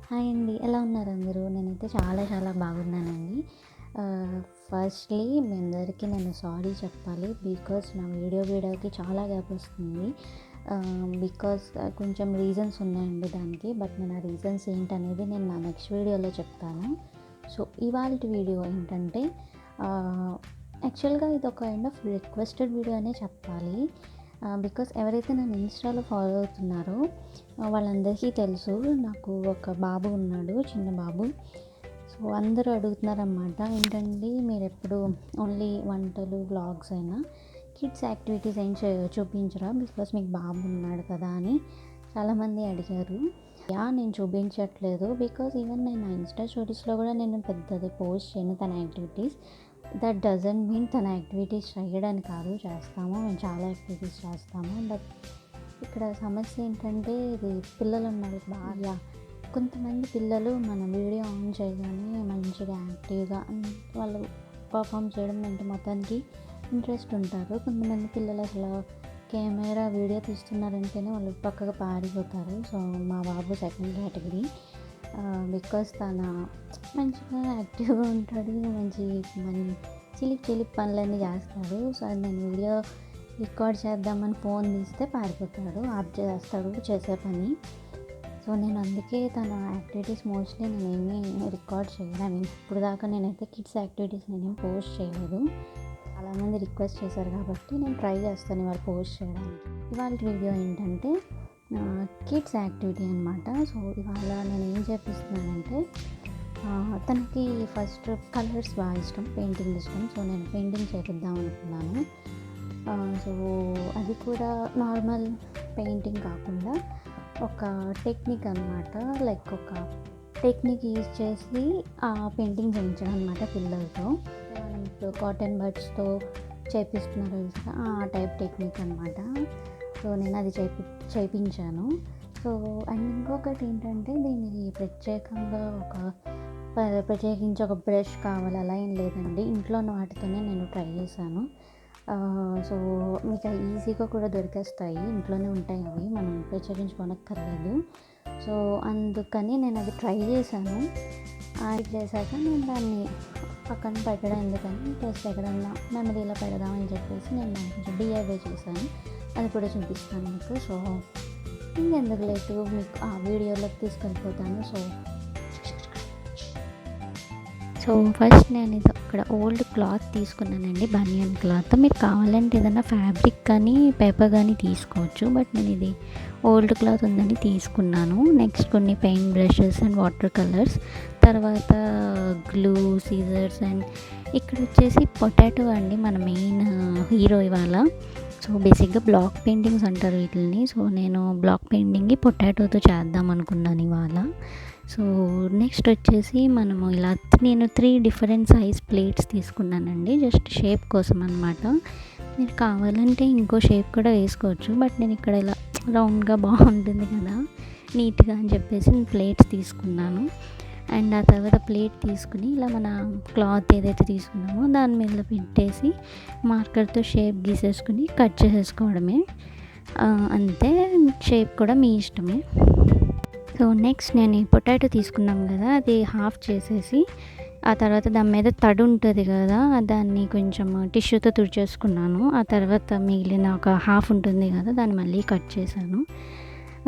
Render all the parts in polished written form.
Hi అండి. ఎలా ఉన్నారు అందరూ? నేనైతే చాలా బాగున్నానండి. ఫస్ట్‌లీ మీ అందరికీ నేను సారీ చెప్పాలి. బికాజ్ నా వీడియోకి చాలా గ్యాప్ వస్తుంది. బికాజ్ కొంచెం రీజన్స్ ఉన్నాయండి దానికి. బట్ నేను ఆ రీజన్స్ ఏంటనేది నేను నా నెక్స్ట్ వీడియోలో చెప్తాను. సో ఇవాల్టి వీడియో ఏంటంటే యాక్చువల్‌గా ఇది ఒక కైండ్ ఆఫ్ రిక్వెస్టెడ్ వీడియో అనే చెప్పాలి. బికాస్ ఎవరైతే నన్ను ఇన్‌స్టాలో ఫాలో అవుతున్నారో వాళ్ళందరికీ తెలుసు నాకు ఒక బాబు ఉన్నాడు, చిన్న బాబు. సో అందరూ అడుగుతున్నారన్నమాట, ఏంటండి మీరెప్పుడు ఓన్లీ వంటలు, వ్లాగ్స్ అయినా కిడ్స్ యాక్టివిటీస్ ఏం చూపించరా బికాస్ మీకు బాబు ఉన్నాడు కదా అని చాలామంది అడిగారు. నేను చూపించట్లేదు బికాజ్ ఈవెన్ నేను నా ఇన్స్టా స్టోరీస్లో కూడా నేను పెద్దది పోస్ట్ చేయను తన యాక్టివిటీస్. దట్ డజంట్ మీన్ తన యాక్టివిటీస్ చేయడానికి కాదు, చేస్తాము, మేము చాలా యాక్టివిటీస్ చేస్తాము. బట్ ఇక్కడ సమస్య ఏంటంటే ఇది పిల్లలు ఉన్నారు బాగా. కొంతమంది పిల్లలు మన వీడియో ఆన్ చేయగానే మంచిగా యాక్టివ్గా వాళ్ళు పర్ఫామ్ చేయడం అంటే మొత్తానికి ఇంట్రెస్ట్ ఉంటారు. కొంతమంది పిల్లలు అసలు కెమెరా వీడియో తీస్తున్నారంటేనే వాళ్ళు పక్కగా పారిపోతారు. సో మా బాబు సెకండ్ కేటగిరీ. బికాస్ తన మంచిగా యాక్టివ్గా ఉంటాడు, చిలిపి పనులన్నీ చేస్తాడు. సో నేను వీడియో రికార్డ్ చేద్దామని ఫోన్ తీస్తే పారిపోతాడు, ఆఫ్ చేస్తాడు చేసే పని. సో నేను అందుకే తన యాక్టివిటీస్ మోస్ట్లీ నేనేమి రికార్డ్ చేయను. ఇప్పుడు దాకా నేనైతే కిడ్స్ యాక్టివిటీస్ నేనేం పోస్ట్ చేయలేదు. చాలామంది రిక్వెస్ట్ చేశారు కాబట్టి నేను ట్రై చేస్తాను ఇవాళ పోస్ట్ చేయడానికి. ఇవాళ వీడియో ఏంటంటే కిడ్స్ యాక్టివిటీ అనమాట. సో ఇవాళ నేను ఏం చేపిస్తున్నానంటే తనకి ఫస్ట్ కలర్స్ బాగా ఇష్టం, పెయింటింగ్ ఇష్టం. సో నేను పెయింటింగ్ చేపిద్దాం అనుకున్నాను. సో అది కూడా నార్మల్ పెయింటింగ్ కాకుండా ఒక టెక్నిక్ అనమాట, లైక్ ఒక టెక్నిక్ యూజ్ చేసి ఆ పెయింటింగ్ చేయించడం అనమాట పిల్లలతో. మనం ఇప్పుడు కాటన్ బడ్స్తో చేపిస్తున్నారు ఆ టైప్ టెక్నిక్ అనమాట. సో నేను అది చేయించాను. సో అండ్ ఇంకొకటి ఏంటంటే దీనికి ప్రత్యేకించి ఒక బ్రష్ కావాలి అలా ఏం లేదండి, ఇంట్లో ఉన్న వాటితోనే నేను ట్రై చేశాను. సో మీకు ఈజీగా కూడా దొరికేస్తాయి, ఇంట్లోనే ఉంటాయి అవి, మనం ప్రత్యేకించుకోనక్కర్లేదు. సో అందుకని నేను అది ట్రై చేశాను. అది చేశాక నేను దాన్ని పక్కన పెట్టడం ఎందుకని జస్ట్ ఎక్కడన్నా మెమరీలో పెడదామని చెప్పేసి నేను దాన్ని కొంచెం డిఐవై చేశాను. అది కూడా చూపిస్తాను మీకు. సో ఇంకెందుకు లేటు మీకు ఆ వీడియోలోకి తీసుకెళ్ళిపోతాను. సో ఫస్ట్ నేను ఇది అక్కడ ఓల్డ్ క్లాత్ తీసుకున్నానండి, బనియన్ క్లాత్. మీరు కావాలంటే ఏదైనా ఫ్యాబ్రిక్ కానీ పేపర్ కానీ తీసుకోవచ్చు, బట్ నేను ఇది ఓల్డ్ క్లాత్ ఉందని తీసుకున్నాను. నెక్స్ట్ కొన్ని paint brushes and water colours, తర్వాత గ్లూ, సీజర్స్, అండ్ ఇక్కడ వచ్చేసి పొటాటో అండి మన మెయిన్ హీరో ఇవాళ. సో బేసిక్గా బ్లాక్ పెయింటింగ్స్ అంటారు వీటిని. సో నేను బ్లాక్ పెయింటింగ్కి పొటాటోతో చేద్దాం అనుకున్నాను ఇవాళ. సో నెక్స్ట్ వచ్చేసి నేను 3 డిఫరెంట్ సైజ్ ప్లేట్స్ తీసుకున్నానండి, జస్ట్ షేప్ కోసం అనమాట. మీరు కావాలంటే ఇంకో షేప్ కూడా వేసుకోవచ్చు, బట్ నేను ఇక్కడ ఇలా రౌండ్గా బాగుంటుంది కదా నీట్గా అని చెప్పేసి నేను ప్లేట్స్ తీసుకున్నాను. అండ్ ఆ తర్వాత ప్లేట్ తీసుకుని ఇలా మన క్లాత్ ఏదైతే తీసుకున్నామో దాని మీద పెట్టేసి మార్కర్తో షేప్ గీసేసుకుని కట్ చేసేసుకోవడమే, అంతే. షేప్ కూడా మీ ఇష్టమే. సో నెక్స్ట్ నేను ఈ పొటాటో తీసుకున్నాం కదా, అది హాఫ్ చేసేసి ఆ తర్వాత దాని మీద తడి ఉంటుంది కదా, దాన్ని కొంచెం టిష్యూతో తుడిచేసుకున్నాను. ఆ తర్వాత మిగిలిన ఒక హాఫ్ ఉంటుంది కదా దాన్ని మళ్ళీ కట్ చేశాను.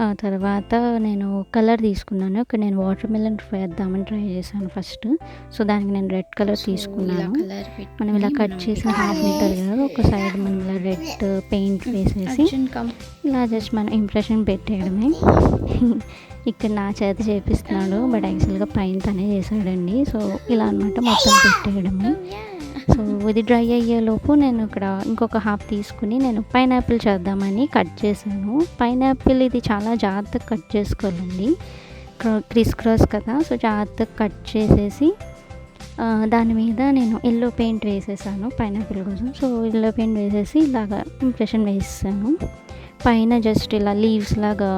ఆ తర్వాత నేను కలర్ తీసుకున్నాను. ఇక్కడ నేను వాటర్ మెలన్ వేద్దామని ట్రై చేశాను ఫస్ట్. సో దానికి నేను రెడ్ కలర్ తీసుకున్నాను. మనం ఇలా కట్ చేసిన హాఫ్ ఉంటుంది కదా, ఒక సైడ్ మనం ఇలా రెడ్ పెయింట్ వేసేసి ఇలా జస్ట్ మనం ఇంప్రెషన్ పెట్టేయడమే. ఇక్కడ నా చేత చేపిస్తున్నాడు, బట్ యాక్చువల్గా పైన తనే చేశాడండి. సో ఇలా అనమాట మొత్తం పెట్టేయడమే. సో ఇది డ్రై అయ్యేలోపు నేను ఇక్కడ ఇంకొక హాఫ్ తీసుకుని నేను పైనాపిల్ చేద్దామని కట్ చేశాను. పైనాపిల్ ఇది చాలా జాగ్రత్తగా కట్ చేసుకోవాలండి, క్రిస్ క్రాస్ కదా. సో జాగ్రత్తగా కట్ చేసేసి దాని మీద నేను ఎల్లో పెయింట్ వేసేసాను పైనాపిల్ కోసం. సో ఎల్లో పెయింట్ వేసేసి ఇలాగా ఇంప్రెషన్ వేసాను. పైన జస్ట్ ఇలా లీవ్స్ లాగా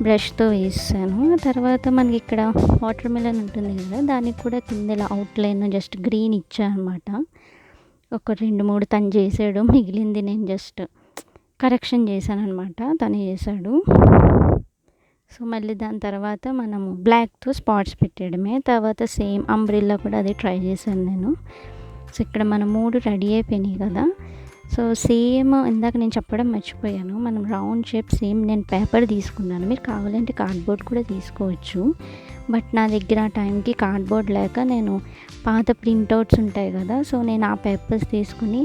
బ్రష్తో వేసాను. తర్వాత మనకి ఇక్కడ వాటర్ మెలన్ ఉంటుంది కదా, దానికి కూడా కింద ఇలా అవుట్లైన్ జస్ట్ గ్రీన్ ఇచ్చాను అనమాట. ఒక 2-3 తను చేసాడు, మిగిలింది నేను జస్ట్ కరెక్షన్ చేశాను అనమాట, తను చేశాడు. సో మళ్ళీ దాని తర్వాత మనము బ్లాక్‌తో స్పాట్స్ పెట్టేయడమే. తర్వాత సేమ్ అంబ్రెల్లా కూడా అదే ట్రై చేశాను నేను. సో ఇక్కడ మన 3 రెడీ అయిపోయినాయి కదా! సో సేమ్ ఇందాక నేను చెప్పడం మర్చిపోయాను. మనం రౌండ్ షేప్ సేమ్ నేను పేపర్ తీసుకున్నాను. మీరు కావాలంటే కార్డ్‌బోర్డ్ కూడా తీసుకోవచ్చు. బట్ నా దగ్గర ఆ టైంకి కార్డ్‌బోర్డ్ లేక నేను పాత ప్రింటౌట్స్ ఉంటాయి కదా! సో నేను ఆ పేపర్స్ తీసుకొని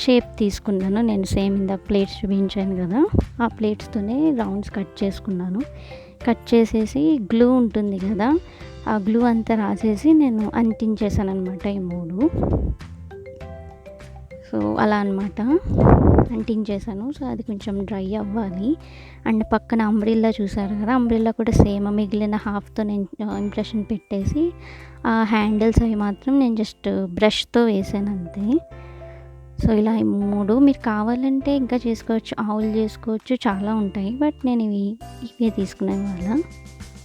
షేప్ తీసుకున్నాను. నేను సేమ్ ఇందాక ప్లేట్స్ చూపించాను కదా! ఆ ప్లేట్స్‌తోనే రౌండ్స్ కట్ చేసుకున్నాను. కట్ చేసేసి గ్లూ ఉంటుంది కదా! ఆ గ్లూ అంతా రాసేసి నేను అంటించేసాననమాట ఈ 3. సో అలా అనమాట అంటించేసాను. సో అది కొంచెం డ్రై అవ్వాలి. అండ్ పక్కన అంబ్రెల్లా చూసారు కదా! అంబ్రెల్లా కూడా సేమ్ మిగిలిన హాఫ్‌తో నేను ఇంప్రెషన్ పెట్టేసి ఆ హ్యాండిల్స్ అవి మాత్రం నేను జస్ట్ బ్రష్‌తో వేసాను అంతే. సో ఇలా ఈ 3 మీరు కావాలంటే ఇంకా చేసుకోవచ్చు. ఆవులు చేసుకోవచ్చు, చాలా ఉంటాయి. బట్ నేను ఇవే తీసుకున్నాను ఇవాళ.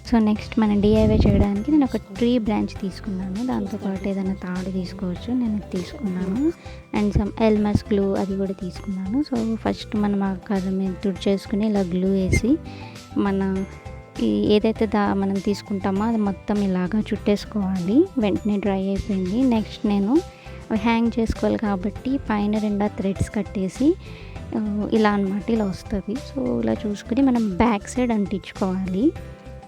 సో నెక్స్ట్ మనం డీఐవై చేయడానికి నేను ఒక ట్రీ బ్రాంచ్ తీసుకున్నాను. దాంతోపాటు ఏదైనా తాడు తీసుకోవచ్చు. నేను ఇది తీసుకున్నాను. అండ్ సమ్ ఎల్మర్స్ గ్లూ అది కూడా తీసుకున్నాను. సో ఫస్ట్ మనం ఆ కర్ర మీద తుడిచేసుకుని ఇలా గ్లూ వేసి మన ఏదైతే మనం తీసుకుంటామో అది మొత్తం ఇలాగా చుట్టేసుకోవాలి. వెంటనే డ్రై అయిపోయింది. నెక్స్ట్ నేను అవి హ్యాంగ్ చేసుకోవాలి కాబట్టి పైన 2 థ్రెడ్స్ కట్టేసి ఇలా అనమాట ఇలా వస్తుంది. సో ఇలా చూసుకుని మనం బ్యాక్ సైడ్ అంటించుకోవాలి.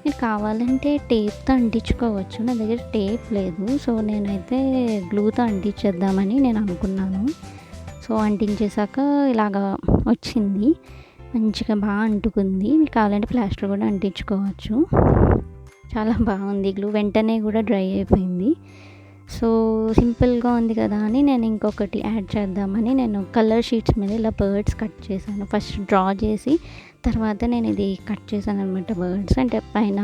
మీరు కావాలంటే టేప్తో అంటించుకోవచ్చు. నా దగ్గర టేప్ లేదు. సో నేనైతే గ్లూతో అంటించేద్దామని నేను అనుకున్నాను. సో అంటించేసాక ఇలాగా వచ్చింది. మంచిగా బాగా అంటుకుంది. మీకు కావాలంటే ప్లాస్టర్ కూడా అంటించుకోవచ్చు. చాలా బాగుంది. గ్లూ వెంటనే కూడా డ్రై అయిపోయింది. సో సింపుల్గా ఉంది కదా అని నేను ఇంకొకటి యాడ్ చేద్దామని నేను కలర్ షీట్స్ మీద ఇలా బర్డ్స్ కట్ చేశాను. ఫస్ట్ డ్రా చేసి తర్వాత నేను ఇది కట్ చేశాను అనమాట బర్డ్స్. అంటే పైన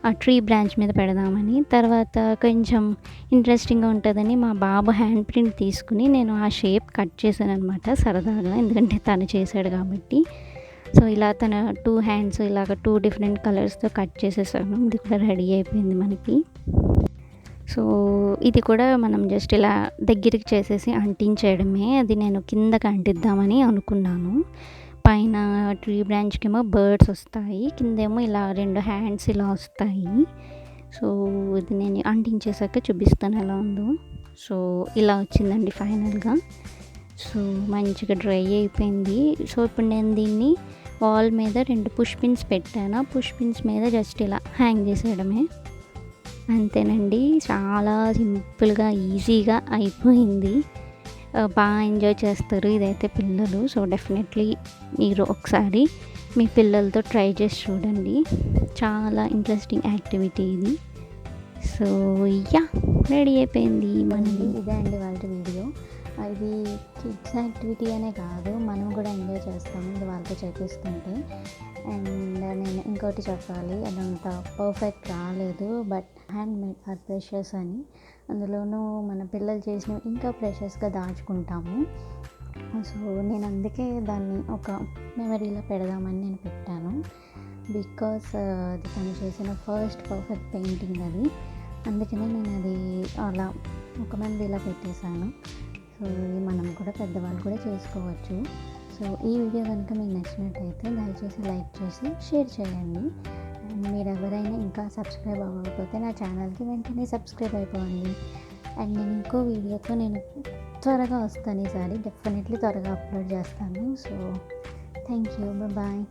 ఆ ట్రీ బ్రాంచ్ మీద పెడదామని. తర్వాత కొంచెం ఇంట్రెస్టింగ్గా ఉంటుందని మా బాబు హ్యాండ్ ప్రింట్ తీసుకుని నేను ఆ షేప్ కట్ చేశాను అనమాట సరదాగా. ఎందుకంటే తను చేశాడు కాబట్టి. సో ఇలా తన 2 హ్యాండ్స్ ఇలాగ 2 డిఫరెంట్ కలర్స్తో కట్ చేసేసాను. ఇది కూడా రెడీ అయిపోయింది మనకి. సో ఇది కూడా మనం జస్ట్ ఇలా దగ్గరికి చేసేసి అంటించేయడమే. అది నేను కిందకి అంటిద్దామని అనుకున్నాను. పైన ట్రీ బ్రాంచ్కేమో బర్డ్స్ వస్తాయి, కిందేమో ఇలా 2 హ్యాండ్స్ ఇలా వస్తాయి. సో ఇది నేను అంటించేసాక చూపిస్తాను ఎలా ఉందో. సో ఇలా వచ్చిందండి ఫైనల్గా. సో మంచిగా డ్రై అయిపోయింది. సో ఇప్పుడు నేను దీన్ని వాల్ మీద 2 పుష్ పిన్స్ పెట్టాను. పుష్ పిన్స్ మీద జస్ట్ ఇలా హ్యాంగ్ చేసేయడమే. అంతేనండి. చాలా సింపుల్గా ఈజీగా అయిపోయింది. బాగా ఎంజాయ్ చేస్తారు ఇదైతే పిల్లలు. సో డెఫినెట్లీ మీరు ఒకసారి మీ పిల్లలతో ట్రై చేసి చూడండి. చాలా ఇంట్రెస్టింగ్ యాక్టివిటీ ఇది. సో రెడీ అయిపోయింది మనది. ఇదే అండి వాళ్ళ వీడియో. ఇది కిడ్స్ యాక్టివిటీ అనే కాదు, మనం కూడా ఎంజాయ్ చేస్తాము ఇది వాళ్ళతో చేపిస్తుంటే. అండ్ నేను ఇంకోటి చెప్పాలి, అదంత పర్ఫెక్ట్ రాలేదు. But handmade or pressures అని, అందులోనూ మన పిల్లలు చేసినవి ఇంకా ప్రెషర్స్గా దాచుకుంటాము. సో నేను అందుకే దాన్ని ఒక మెమరీలో పెడదామని నేను పెట్టాను. బికాస్ అది తను చేసిన ఫస్ట్ పర్ఫెక్ట్ పెయింటింగ్ అది. అందుకనే నేను అది అలా ఒక మెమరీలో పెట్టేశాను. సో మనం కూడా పెద్దవాళ్ళు కూడా చేసుకోవచ్చు. సో ఈ వీడియో కనుక మీకు నచ్చినట్టయితే దయచేసి లైక్ చేసి షేర్ చేయండి. అండ్ మీరు ఎవరైనా ఇంకా సబ్స్క్రైబ్ అవ్వకపోతే నా ఛానల్కి వెంటనే సబ్స్క్రైబ్ అయిపోండి. అండ్ నేను ఇంకో వీడియోతో నేను త్వరగా వస్తాను. ఈసారి డెఫినెట్లీ త్వరగా అప్లోడ్ చేస్తాను. So thank you, bye.